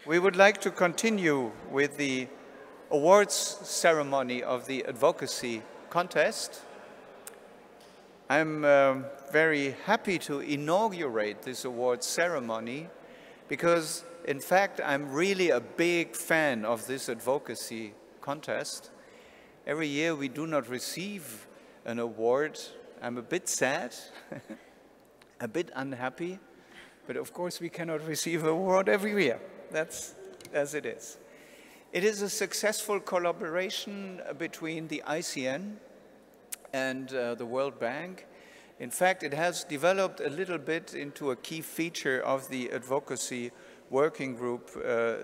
We would like to continue with the awards ceremony of the Advocacy contest. I'm very happy to inaugurate this awards ceremony because, in fact, I'm really a big fan of this Advocacy contest. Every year we do not receive an award. I'm a bit sad, a bit unhappy, but of course we cannot receive an award every year. That's as it is. It is a successful collaboration between the ICN and the World Bank. In fact, it has developed a little bit into a key feature of the Advocacy Working Group,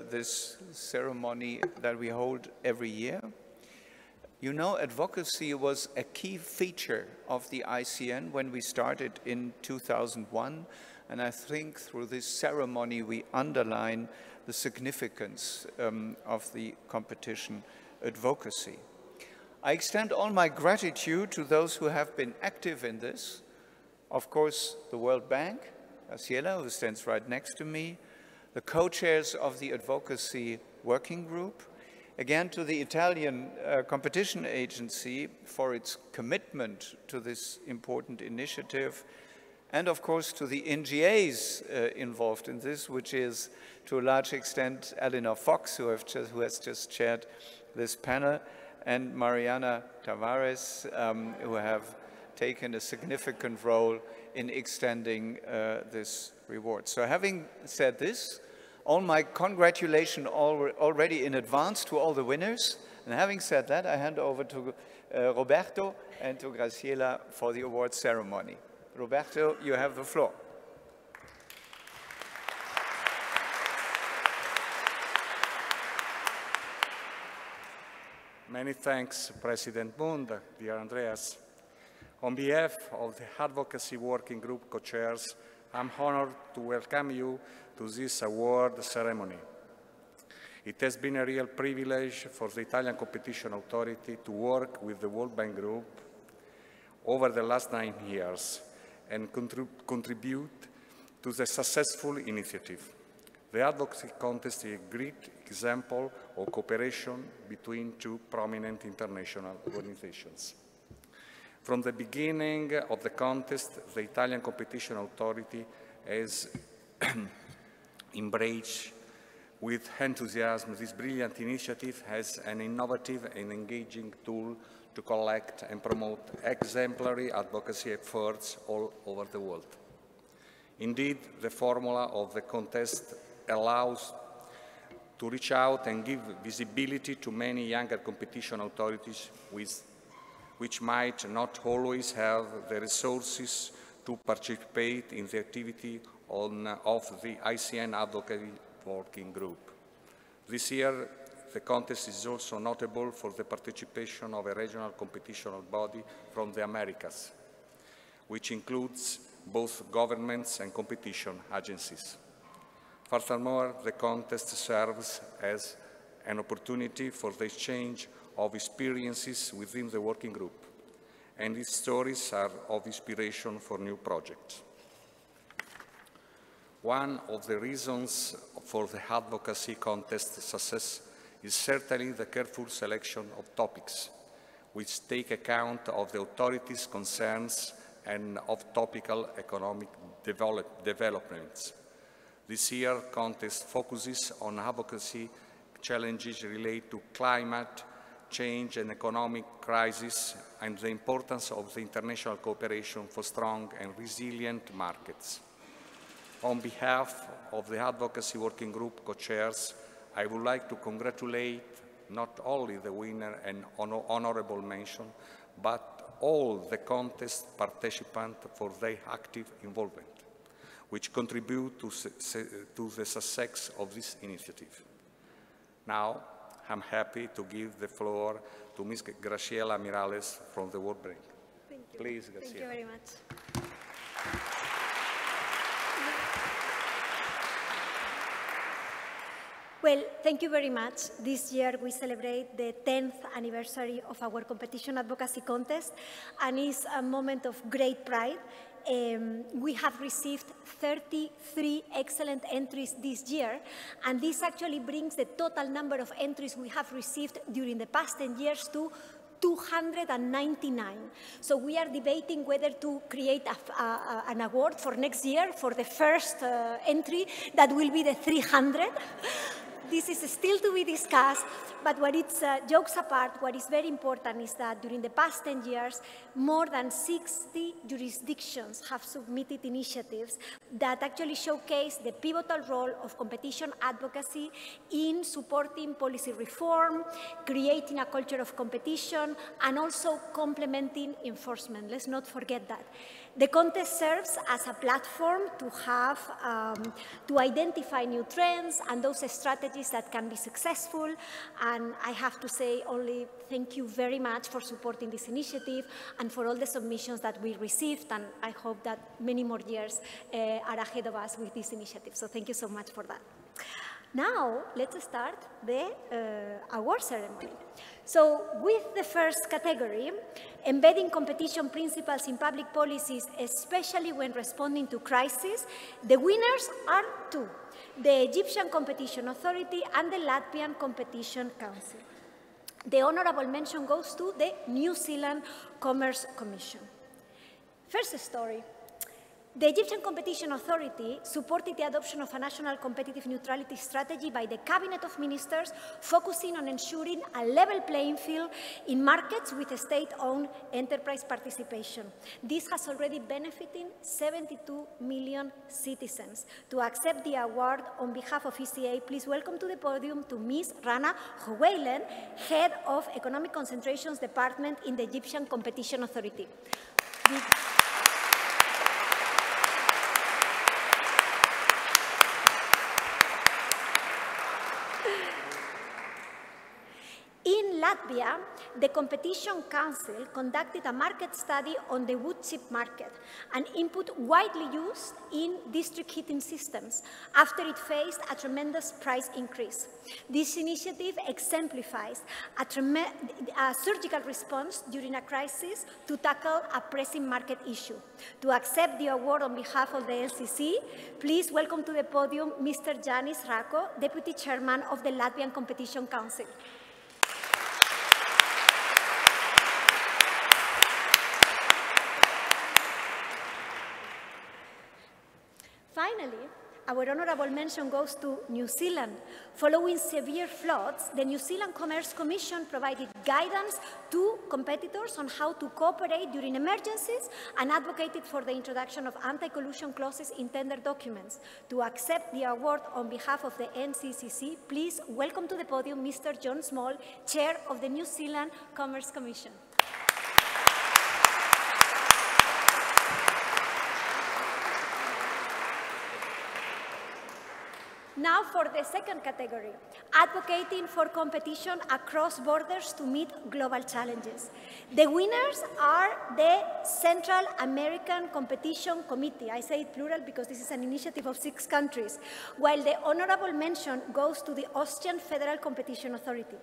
this ceremony that we hold every year. You know, advocacy was a key feature of the ICN when we started in 2001, and I think through this ceremony we underline the significance of the competition advocacy. I extend all my gratitude to those who have been active in this. Of course, the World Bank, Graciela, who stands right next to me, the co-chairs of the Advocacy Working Group, again to the Italian Competition Agency for its commitment to this important initiative, and of course to the NGAs involved in this, which is to a large extent Eleanor Fox, who has just chaired this panel, and Mariana Tavares, who have taken a significant role in extending this reward. So having said this, all my congratulations already in advance to all the winners. And having said that, I hand over to Roberto and to Graciela for the award ceremony. Roberto, you have the floor. Many thanks, President Mund, dear Andreas. On behalf of the Advocacy Working Group co-chairs, I'm honored to welcome you to this award ceremony. It has been a real privilege for the Italian Competition Authority to work with the World Bank Group over the last 9 years and contribute to the successful initiative. The Advocacy Contest is a great example of cooperation between two prominent international organizations. From the beginning of the contest, the Italian Competition Authority has embraced with enthusiasm this brilliant initiative as an innovative and engaging tool to collect and promote exemplary advocacy efforts all over the world. Indeed, the formula of the contest allows to reach out and give visibility to many younger competition authorities which might not always have the resources to participate in the activity of the ICN Advocacy Working Group. This year, the contest is also notable for the participation of a regional competitional body from the Americas, which includes both governments and competition agencies. Furthermore, the contest serves as an opportunity for the exchange of experiences within the working group, and its stories are of inspiration for new projects. One of the reasons for the advocacy contest success is certainly the careful selection of topics, which take account of the authorities' concerns and of topical economic developments. This year's contest focuses on advocacy challenges related to climate change and economic crisis and the importance of the international cooperation for strong and resilient markets. On behalf of the Advocacy Working Group co-chairs, I would like to congratulate not only the winner and honorable mention, but all the contest participants for their active involvement, which contribute to the success of this initiative. Now, I'm happy to give the floor to Ms. Graciela Miralles from the World Bank. Thank you. Please, Graciela. Thank you very much. Well, thank you very much. This year we celebrate the 10th anniversary of our competition advocacy contest, and it's a moment of great pride. We have received 33 excellent entries this year, and this actually brings the total number of entries we have received during the past 10 years to 299. So we are debating whether to create an award for next year for the first entry that will be the 300. This is still to be discussed, but jokes apart, what is very important is that during the past 10 years, more than 60 jurisdictions have submitted initiatives that actually showcase the pivotal role of competition advocacy in supporting policy reform, creating a culture of competition, and also complementing enforcement. Let's not forget that. The contest serves as a platform to identify new trends and those strategies that can be successful. And I have to say only thank you very much for supporting this initiative and for all the submissions that we received. And I hope that many more years are ahead of us with this initiative. So thank you so much for that. Now, let's start the award ceremony. So with the first category, embedding competition principles in public policies, especially when responding to crises, the winners are two: the Egyptian Competition Authority and the Latvian Competition Council. The honorable mention goes to the New Zealand Commerce Commission. First story. The Egyptian Competition Authority supported the adoption of a national competitive neutrality strategy by the Cabinet of Ministers, focusing on ensuring a level playing field in markets with state-owned enterprise participation. This has already benefited 72 million citizens. To accept the award on behalf of ECA, please welcome to the podium to Ms. Rana Houeilen, Head of Economic Concentrations Department in the Egyptian Competition Authority. In Latvia, the Competition Council conducted a market study on the wood chip market, an input widely used in district heating systems after it faced a tremendous price increase. This initiative exemplifies a surgical response during a crisis to tackle a pressing market issue. To accept the award on behalf of the LCC, please welcome to the podium Mr. Janis Rako, Deputy Chairman of the Latvian Competition Council. Finally, our honorable mention goes to New Zealand. Following severe floods, the New Zealand Commerce Commission provided guidance to competitors on how to cooperate during emergencies and advocated for the introduction of anti-collusion clauses in tender documents. To accept the award on behalf of the NCCC, please welcome to the podium Mr. John Small, Chair of the New Zealand Commerce Commission. Now for the second category, advocating for competition across borders to meet global challenges. The winners are the Central American Competition Committee. I say it plural because this is an initiative of 6 countries, while the honorable mention goes to the Austrian Federal Competition Authority.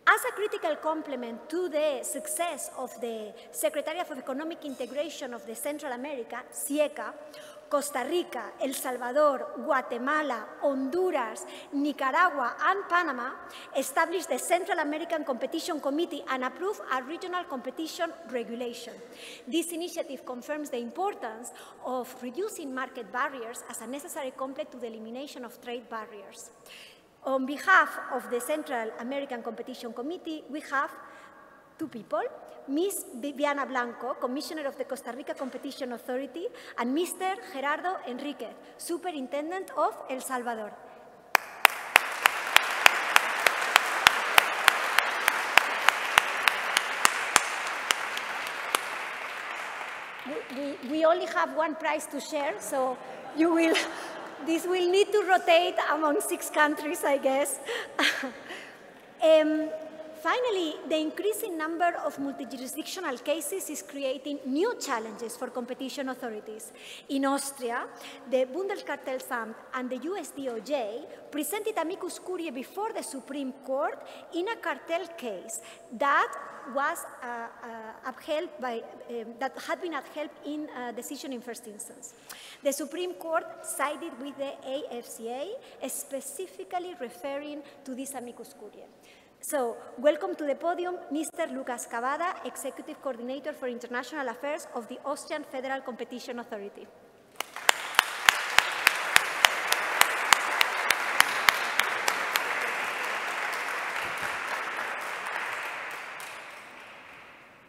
As a critical complement to the success of the Secretariat for Economic Integration of the Central America, CIECA, Costa Rica, El Salvador, Guatemala, Honduras, Nicaragua, and Panama established the Central American Competition Committee and approved a regional competition regulation. This initiative confirms the importance of reducing market barriers as a necessary complement to the elimination of trade barriers. On behalf of the Central American Competition Committee, we have 2 people, Ms. Viviana Blanco, Commissioner of the Costa Rica Competition Authority, and Mr. Gerardo Enriquez, Superintendent of El Salvador. We only have 1 prize to share, so this will need to rotate among 6 countries, I guess. Finally, the increasing number of multi-jurisdictional cases is creating new challenges for competition authorities. In Austria, the Bundeskartellamt and the US DOJ presented amicus curiae before the Supreme Court in a cartel case that was upheld by, that had been upheld in a decision in first instance. The Supreme Court sided with the AFCA, specifically referring to this amicus curiae. So, welcome to the podium, Mr. Lukas Cavada, Executive Coordinator for International Affairs of the Austrian Federal Competition Authority.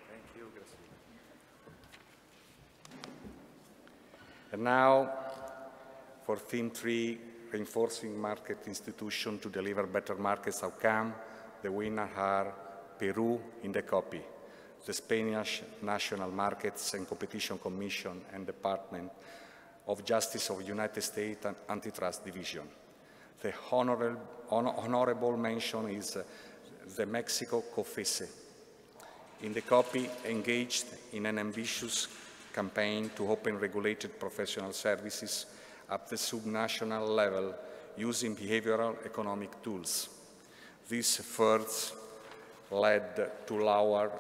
Thank you, Graciela. And now, for theme 3, reinforcing market institutions to deliver better markets outcome, the winners are Peru in the copy, the Spanish National Markets and Competition Commission and Department of Justice of the United States Antitrust Division. The honorable mention is the Mexico COFECE. In the copy, engaged in an ambitious campaign to open regulated professional services at the subnational level using behavioral economic tools. These efforts led to lower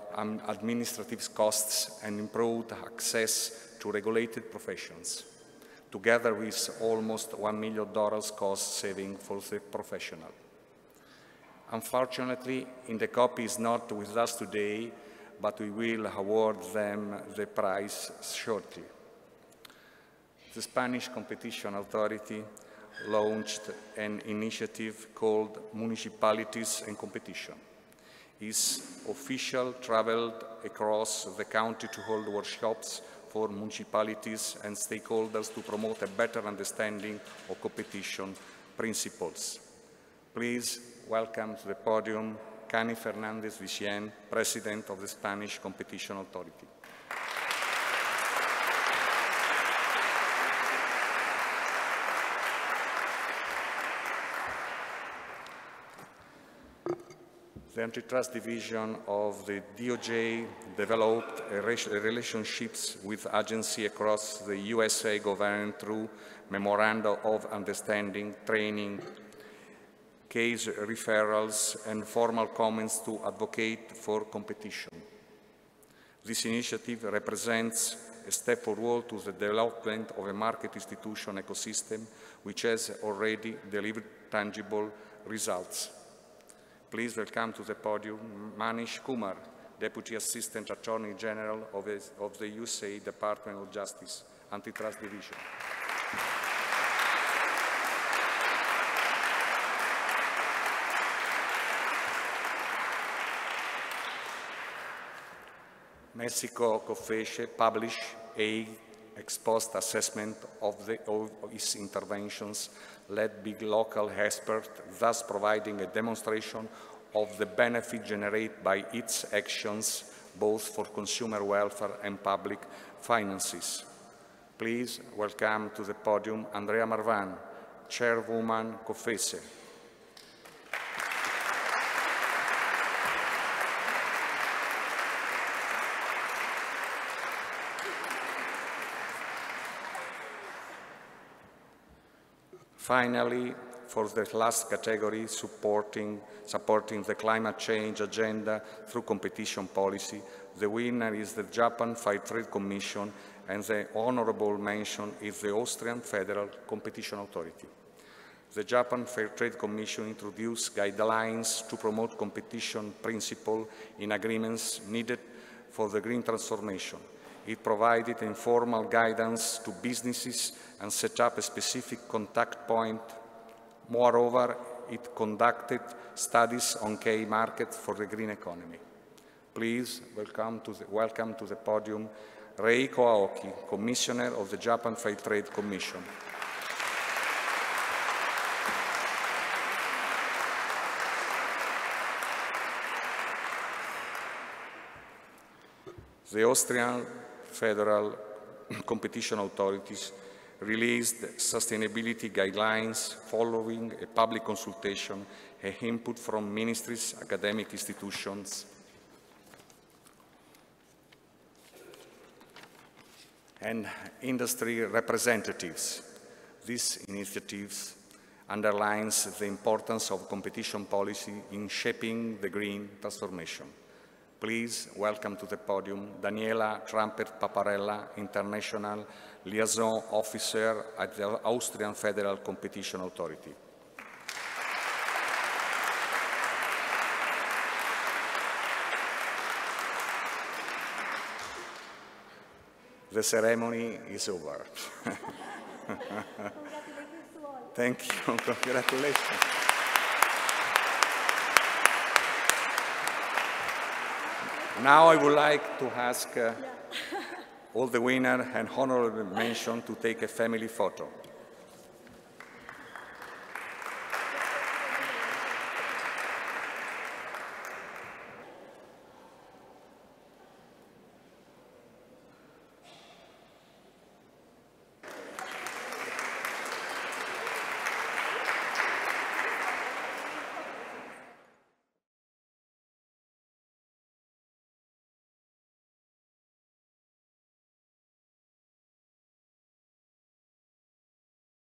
administrative costs and improved access to regulated professions, together with almost $1 million cost saving for the professional. Unfortunately, in the copy is not with us today, but we will award them the prize shortly. The Spanish Competition Authority launched an initiative called Municipalities and Competition. Its officials traveled across the country to hold workshops for municipalities and stakeholders to promote a better understanding of competition principles. Please welcome to the podium Cani Fernandez Vicien, President of the Spanish Competition Authority. The Antitrust Division of the DOJ developed relationships with agencies across the USA government through memoranda of understanding, training, case referrals, and formal comments to advocate for competition. This initiative represents a step forward to the development of a market institution ecosystem which has already delivered tangible results. Please welcome to the podium Manish Kumar, Deputy Assistant Attorney General of the USA Department of Justice, Antitrust Division. Mexico COFECE published an ex-post assessment of its interventions led by local experts, thus providing a demonstration of the benefit generated by its actions, both for consumer welfare and public finances. Please welcome to the podium Andrea Marvan, Chairwoman COFECE. Finally, for the last category, supporting the climate change agenda through competition policy, the winner is the Japan Fair Trade Commission, and the honorable mention is the Austrian Federal Competition Authority. The Japan Fair Trade Commission introduced guidelines to promote competition principles in agreements needed for the green transformation. It provided informal guidance to businesses and set up a specific contact point. Moreover, it conducted studies on key markets for the green economy. Please welcome to the podium Reiko Aoki, Commissioner of the Japan Fair Trade Commission. The Austrian Federal Competition Authorities released sustainability guidelines following a public consultation and input from ministries, academic institutions, and industry representatives. These initiatives underlines the importance of competition policy in shaping the green transformation. Please welcome to the podium Daniela Trampert-Paparella, International Liaison Officer at the Austrian Federal Competition Authority. The ceremony is over. Thank you. Congratulations. Now I would like to ask all the winners and honorable mention to take a family photo.